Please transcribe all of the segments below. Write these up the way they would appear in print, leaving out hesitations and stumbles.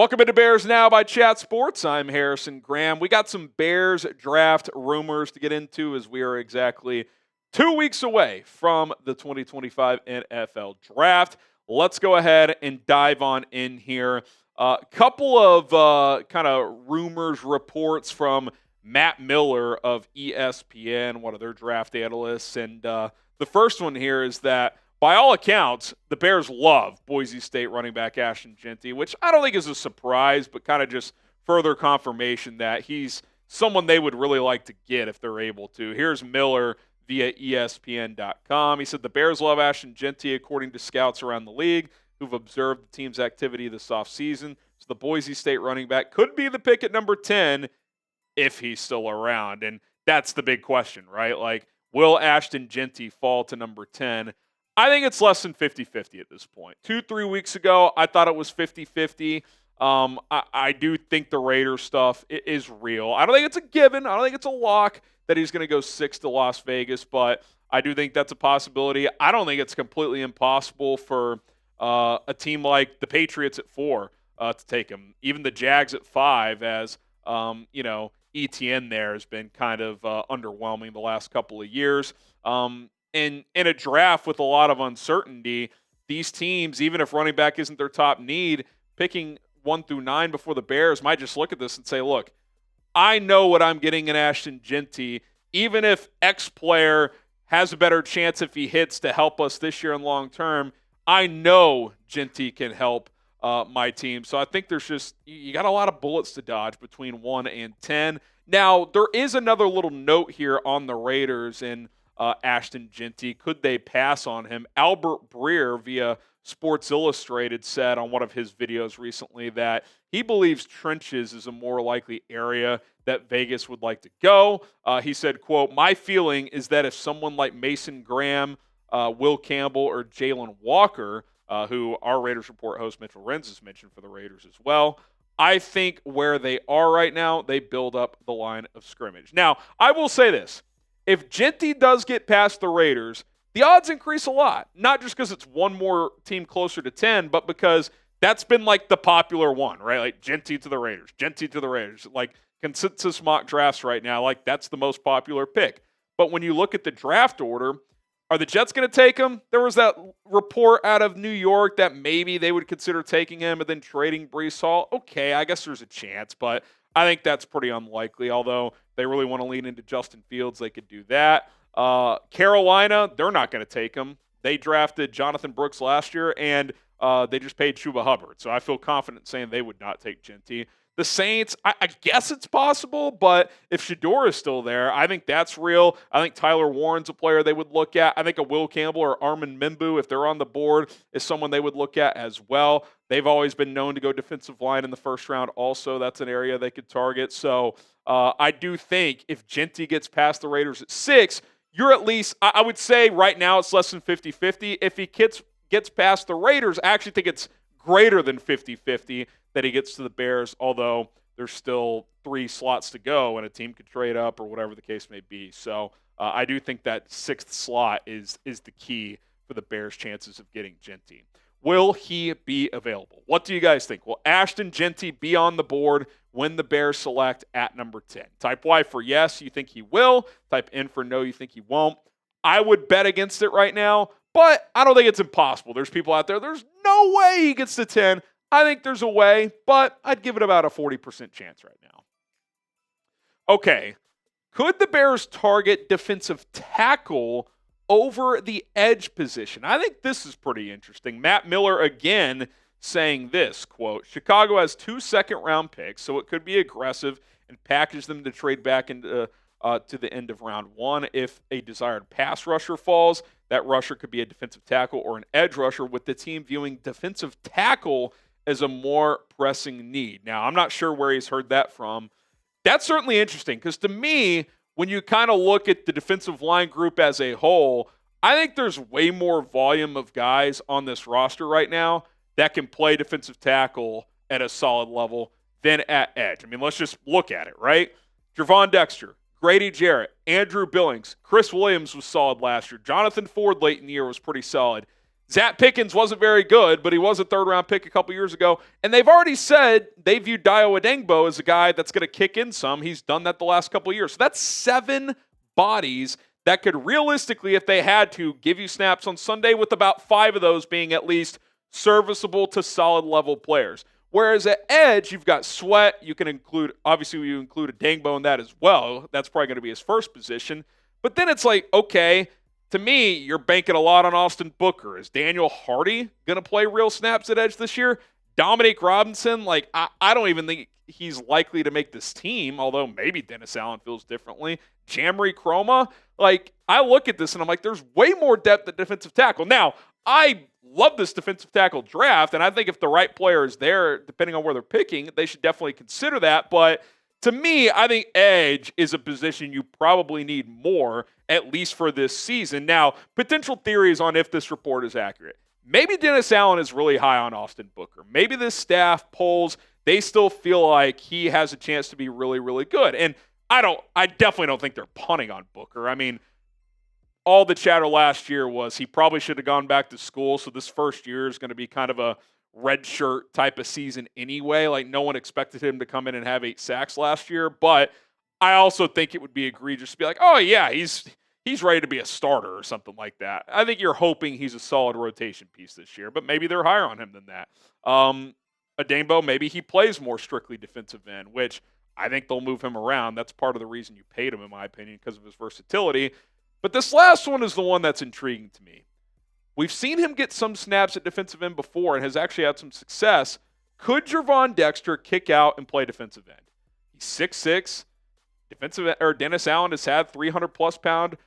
Welcome into Bears Now by Chat Sports. I'm Harrison Graham. We got some Bears draft rumors to get into as we are exactly 2 weeks away from the 2025 NFL Draft. Let's go ahead and dive on in here. A couple of kind of rumors, reports from Matt Miller of ESPN, one of their draft analysts. And the first one here is that by all accounts, the Bears love Boise State running back Ashton Jeanty, which I don't think is a surprise, but kind of just further confirmation that he's someone they would really like to get if they're able to. Here's Miller via ESPN.com. He said the Bears love Ashton Jeanty, according to scouts around the league who've observed the team's activity this offseason. So the Boise State running back could be the pick at number 10 if he's still around. And that's the big question, right? Like, will Ashton Jeanty fall to number 10? I think it's less than 50-50 at this point. 2-3 weeks ago, I thought it was 50-50. I do think the Raiders stuff is real. I don't think it's a given. I don't think it's a lock that he's going to go 6 to Las Vegas, but I do think that's a possibility. I don't think it's completely impossible for a team like the Patriots at 4 to take him. Even the Jags at 5, as ETN there has been kind of underwhelming the last couple of years. In a draft with a lot of uncertainty, these teams, even if running back isn't their top need, picking 1 through 9 before the Bears might just look at this and say, look, I know what I'm getting in Ashton Jeanty. Even if X player has a better chance if he hits to help us this year and long term, I know Jeanty can help my team. So I think there's just, you got a lot of bullets to dodge between 1 and 10. Now, there is another little note here on the Raiders and Ashton Jeanty. Could they pass on him? Albert Breer via Sports Illustrated said on one of his videos recently that he believes trenches is a more likely area that Vegas would like to go. He said, quote, my feeling is that if someone like Mason Graham, Will Campbell, or Jalen Walker, who our Raiders Report host Mitchell Renz has mentioned for the Raiders as well, I think where they are right now, they build up the line of scrimmage. Now, I will say this. If Jeanty does get past the Raiders, the odds increase a lot. Not just because it's one more team closer to 10, but because that's been like the popular one, right? Like Jeanty to the Raiders, Jeanty to the Raiders. Like consensus mock drafts right now, like that's the most popular pick. But when you look at the draft order, are the Jets going to take him? There was that report out of New York that maybe they would consider taking him and then trading Breece Hall. Okay, I guess there's a chance, but I think that's pretty unlikely, although they really want to lean into Justin Fields. They could do that. Carolina, they're not going to take him. They drafted Jonathan Brooks last year, and they just paid Chuba Hubbard. So I feel confident saying they would not take Jeanty. The Saints, I guess it's possible, but if Shedeur is still there, I think that's real. I think Tyler Warren's a player they would look at. I think a Will Campbell or Armand Membou, if they're on the board, is someone they would look at as well. They've always been known to go defensive line in the first round also. That's an area they could target. So I do think if Jeanty gets past the Raiders at 6, you're at least, I would say right now it's less than 50-50. If he gets past the Raiders, I actually think it's greater than 50-50 that he gets to the Bears, although there's still 3 slots to go and a team could trade up or whatever the case may be. So I do think that 6th slot is the key for the Bears' chances of getting Jeanty. Will he be available? What do you guys think? Will Ashton Jeanty be on the board when the Bears select at number 10? Type Y for yes, you think he will. Type N for no, you think he won't. I would bet against it right now, but I don't think it's impossible. There's people out there, there's no way he gets to 10. I think there's a way, but I'd give it about a 40% chance right now. Okay, could the Bears target defensive tackle over the edge position? I think this is pretty interesting. Matt Miller again saying this, quote, Chicago has 2 second-round picks, so it could be aggressive and package them to trade back into to the end of round 1. If a desired pass rusher falls, that rusher could be a defensive tackle or an edge rusher, with the team viewing defensive tackle as a more pressing need. Now, I'm not sure where he's heard that from. That's certainly interesting because to me, when you kind of look at the defensive line group as a whole, I think there's way more volume of guys on this roster right now that can play defensive tackle at a solid level than at edge. I mean, let's just look at it, right? Gervon Dexter, Grady Jarrett, Andrew Billings, Chris Williams was solid last year. Jonathan Ford late in the year was pretty solid. Zach Pickens wasn't very good, but he was a third-round pick a couple years ago. And they've already said they view Dayo Odeyingbo as a guy that's going to kick in some. He's done that the last couple of years. So that's 7 bodies that could realistically, if they had to, give you snaps on Sunday, with about 5 of those being at least serviceable to solid level players. Whereas at edge, you've got Sweat. You can include, obviously, you include Odeyingbo in that as well. That's probably going to be his first position. But then it's like, okay, to me, you're banking a lot on Austin Booker. Is Daniel Hardy going to play real snaps at edge this year? Dominique Robinson, like, I don't even think he's likely to make this team, although maybe Dennis Allen feels differently. Jamari Chroma, like, I look at this and I'm like, there's way more depth at defensive tackle. Now, I love this defensive tackle draft, and I think if the right player is there, depending on where they're picking, they should definitely consider that. But to me, I think edge is a position you probably need more, at least for this season. Now, potential theories on if this report is accurate. Maybe Dennis Allen is really high on Austin Booker. Maybe this staff polls, they still feel like he has a chance to be really, really good. And I definitely don't think they're punting on Booker. I mean, all the chatter last year was he probably should have gone back to school, so this first year is going to be kind of a red shirt type of season anyway. Like, no one expected him to come in and have 8 sacks last year, but I also think it would be egregious to be like, oh yeah, he's ready to be a starter or something like that. I think you're hoping he's a solid rotation piece this year, but maybe they're higher on him than that. Odeyingbo, maybe he plays more strictly defensive end, which I think they'll move him around. That's part of the reason you paid him, in my opinion, because of his versatility. But this last one is the one that's intriguing to me. We've seen him get some snaps at defensive end before and has actually had some success. Could Gervon Dexter kick out and play defensive end? He's 6'6". Dennis Allen has had 300-plus pound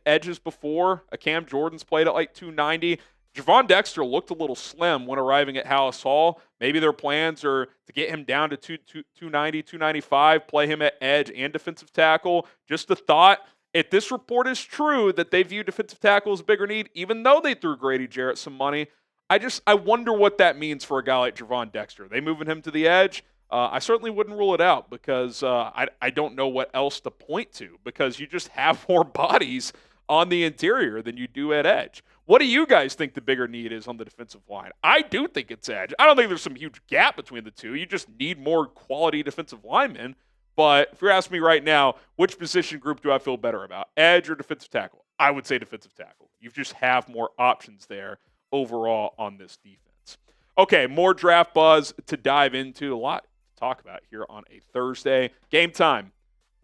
edges before. Cam Jordan's played at like 290. Gervon Dexter looked a little slim when arriving at Hallis Hall. Maybe their plans are to get him down to 290, 295, play him at edge and defensive tackle. Just a thought. If this report is true that they view defensive tackle as a bigger need, even though they threw Grady Jarrett some money, I wonder what that means for a guy like Gervon Dexter. Are they moving him to the edge? I certainly wouldn't rule it out because I don't know what else to point to because you just have more bodies on the interior than you do at edge. What do you guys think the bigger need is on the defensive line? I do think it's edge. I don't think there's some huge gap between the two. You just need more quality defensive linemen. But if you're asking me right now, which position group do I feel better about, edge or defensive tackle? I would say defensive tackle. You just have more options there overall on this defense. Okay, more draft buzz to dive into. A lot to talk about here on a Thursday. Game Time.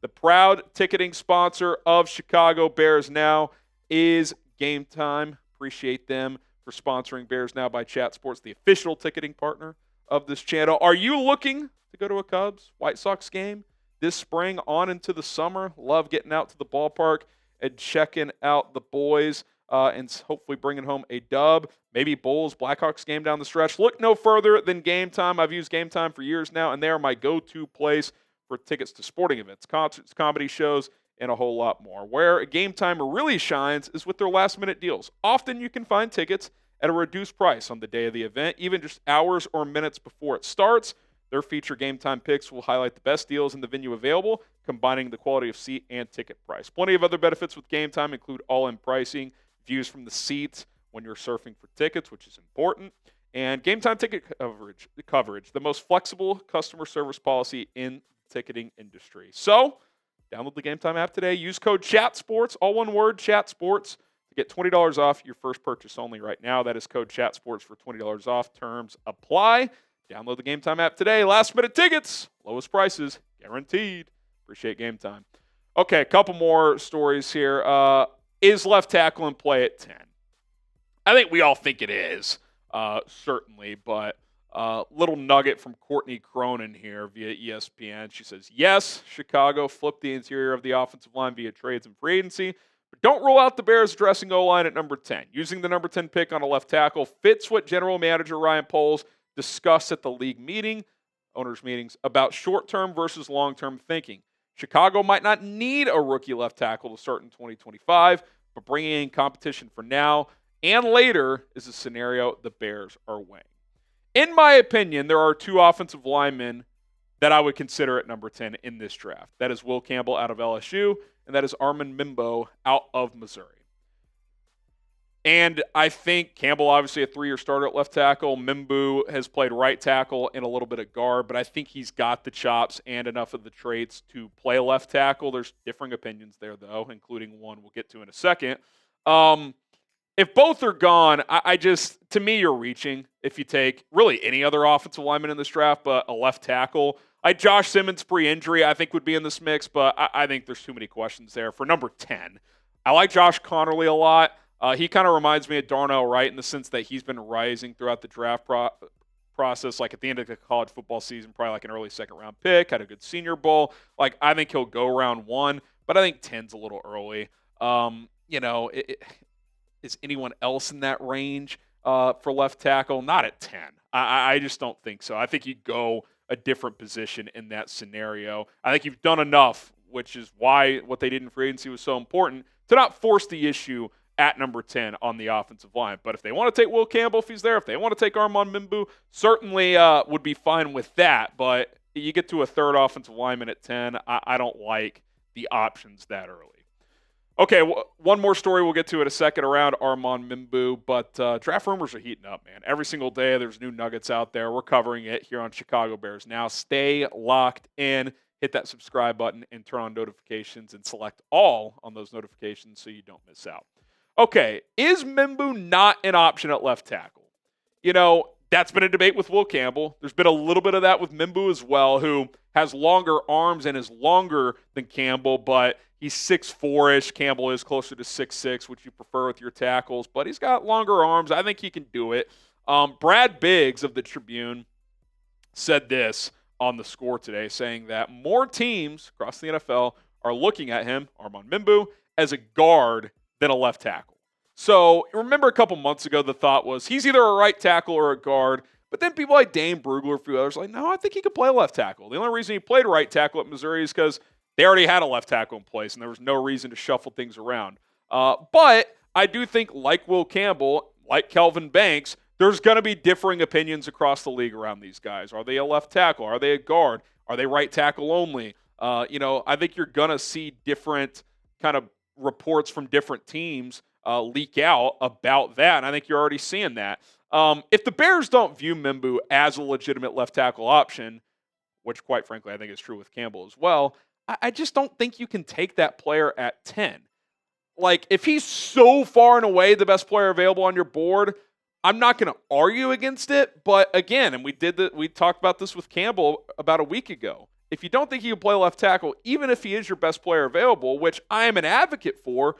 The proud ticketing sponsor of Chicago Bears Now is Game Time. Appreciate them for sponsoring Bears Now by Chat Sports, the official ticketing partner of this channel. Are you looking to go to a Cubs White Sox game this spring on into the summer? Love getting out to the ballpark and checking out the boys and hopefully bringing home a dub. Maybe Bulls Blackhawks game down the stretch. Look no further than Game Time. I've used Game Time for years now, and they are my go-to place for tickets to sporting events, concerts, comedy shows, and a whole lot more. Where Game Time really shines is with their last-minute deals. Often you can find tickets at a reduced price on the day of the event, even just hours or minutes before it starts. Their feature Game Time picks will highlight the best deals in the venue available, combining the quality of seat and ticket price. Plenty of other benefits with Game Time include all-in pricing, views from the seats when you're surfing for tickets, which is important, and Game Time ticket coverage, the most flexible customer service policy in the ticketing industry. So, download the Game Time app today. Use code CHATSPORTS, all one word, CHATSPORTS, to get $20 off your first purchase only right now. That is code CHATSPORTS for $20 off. Terms apply. Download the Game Time app today. Last minute tickets, lowest prices, guaranteed. Appreciate Game Time. Okay, a couple more stories here. Is left tackle in play at 10? I think we all think it is, certainly, but little nugget from Courtney Cronin here via ESPN. She says, yes, Chicago flipped the interior of the offensive line via trades and free agency, but don't rule out the Bears addressing O-line at number 10. Using the number 10 pick on a left tackle fits what general manager Ryan Poles discussed at the league owners' meetings, about short-term versus long-term thinking. Chicago might not need a rookie left tackle to start in 2025, but bringing in competition for now and later is a scenario the Bears are weighing. In my opinion, there are 2 offensive linemen that I would consider at number 10 in this draft. That is Will Campbell out of LSU, and that is Armand Membou out of Missouri. And I think Campbell, obviously a 3-year starter at left tackle. Membou has played right tackle and a little bit of guard, but I think he's got the chops and enough of the traits to play left tackle. There's differing opinions there, though, including one we'll get to in a second. If both are gone, I just, to me, you're reaching if you take really any other offensive lineman in this draft, but a left tackle. Josh Simmons pre-injury, I think, would be in this mix, but I think there's too many questions there. For number 10, I like Josh Connerly a lot. He kind of reminds me of Darnell Wright in the sense that he's been rising throughout the draft process. Like at the end of the college football season, probably like an early second-round pick, had a good Senior Bowl. Like I think he'll go round 1, but I think 10's a little early. Is anyone else in that range for left tackle? Not at 10. I just don't think so. I think you go a different position in that scenario. I think you've done enough, which is why what they did in free agency was so important, to not force the issue at number 10 on the offensive line. But if they want to take Will Campbell if he's there, if they want to take Armand Membou, certainly would be fine with that. But you get to a third offensive lineman at 10, I don't like the options that early. Okay, one more story we'll get to in a second around Armand Membou, but draft rumors are heating up, man. Every single day there's new nuggets out there. We're covering it here on Chicago Bears Now. Stay locked in. Hit that subscribe button and turn on notifications and select all on those notifications so you don't miss out. Okay, is Membou not an option at left tackle? That's been a debate with Will Campbell. There's been a little bit of that with Membou as well, who has longer arms and is longer than Campbell, but he's 6'4"-ish. Campbell is closer to 6'6", which you prefer with your tackles, but he's got longer arms. I think he can do it. Brad Biggs of the Tribune said this on The Score today, saying that more teams across the NFL are looking at him, Armand Membou, as a guard than a left tackle. So remember a couple months ago, the thought was he's either a right tackle or a guard. But then people like Dane Brugler, a few others, like, no, I think he could play left tackle. The only reason he played right tackle at Missouri is because they already had a left tackle in place, and there was no reason to shuffle things around. But I do think, like Will Campbell, like Kelvin Banks, there's going to be differing opinions across the league around these guys. Are they a left tackle? Are they a guard? Are they right tackle only? I think you're going to see different kind of reports from different teams leak out about that, and I think you're already seeing that. If the Bears don't view Membou as a legitimate left tackle option, which quite frankly I think is true with Campbell as well, I just don't think you can take that player at 10. Like, if he's so far and away the best player available on your board, I'm not going to argue against it. But again, and we talked about this with Campbell about a week ago. If you don't think he can play left tackle, even if he is your best player available, which I am an advocate for,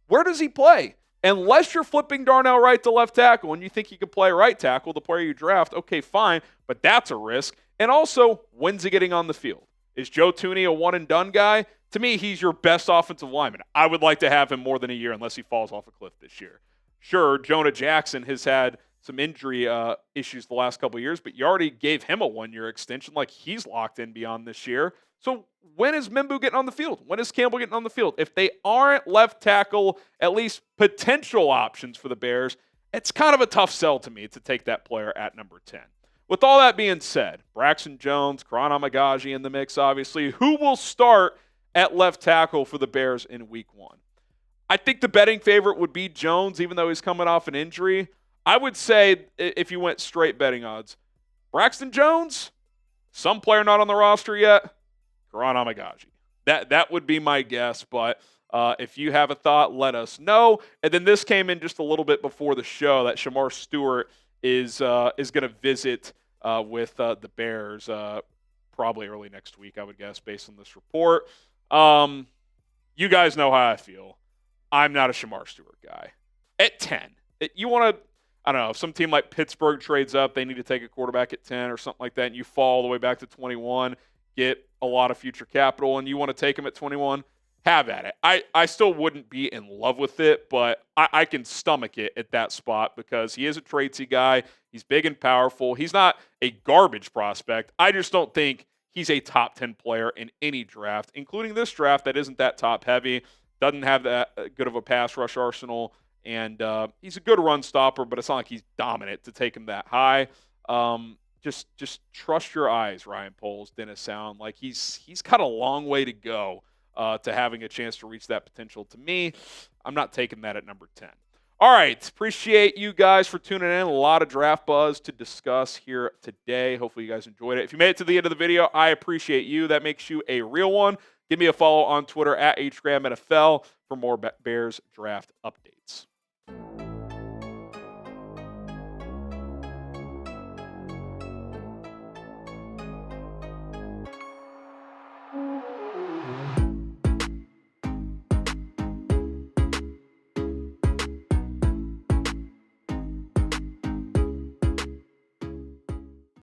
where does he play? Unless you're flipping Darnell Wright to left tackle and you think he can play right tackle, the player you draft, okay, fine, but that's a risk. And also, when's he getting on the field? Is Joe Thuney a one-and-done guy? To me, he's your best offensive lineman. I would like to have him more than a year unless he falls off a cliff this year. Sure, Jonah Jackson has had some injury issues the last couple of years, but you already gave him a one-year extension. Like, he's locked in beyond this year. So when is Membou getting on the field? When is Campbell getting on the field? If they aren't left tackle, at least potential options for the Bears, it's kind of a tough sell to me to take that player at number 10. With all that being said, Braxton Jones, Karan Amagaji in the mix, obviously. Who will start at left tackle for the Bears in week 1? I think the betting favorite would be Jones, even though he's coming off an injury. I would say, if you went straight betting odds, Braxton Jones, some player not on the roster yet, Karan Amagaji. That would be my guess, but if you have a thought, let us know. And then this came in just a little bit before the show that Shamar Stewart is going to visit with the Bears probably early next week, I would guess, based on this report. You guys know how I feel. I'm not a Shamar Stewart guy. At 10, you want to, I don't know, if some team like Pittsburgh trades up, they need to take a quarterback at 10 or something like that, and you fall all the way back to 21, get a lot of future capital, and you want to take him at 21, have at it. I still wouldn't be in love with it, but I can stomach it at that spot because he is a tradesy guy. He's big and powerful. He's not a garbage prospect. I just don't think he's a top 10 player in any draft, including this draft that isn't that top heavy, doesn't have that good of a pass rush arsenal, and he's a good run stopper, but it's not like he's dominant to take him that high. Just trust your eyes, Ryan Poles, Dennis Sound. Like he's got a long way to go to having a chance to reach that potential. To me, I'm not taking that at number 10. All right. Appreciate you guys for tuning in. A lot of draft buzz to discuss here today. Hopefully you guys enjoyed it. If you made it to the end of the video, I appreciate you. That makes you a real one. Give me a follow on Twitter at HGramNFL for more Bears draft updates.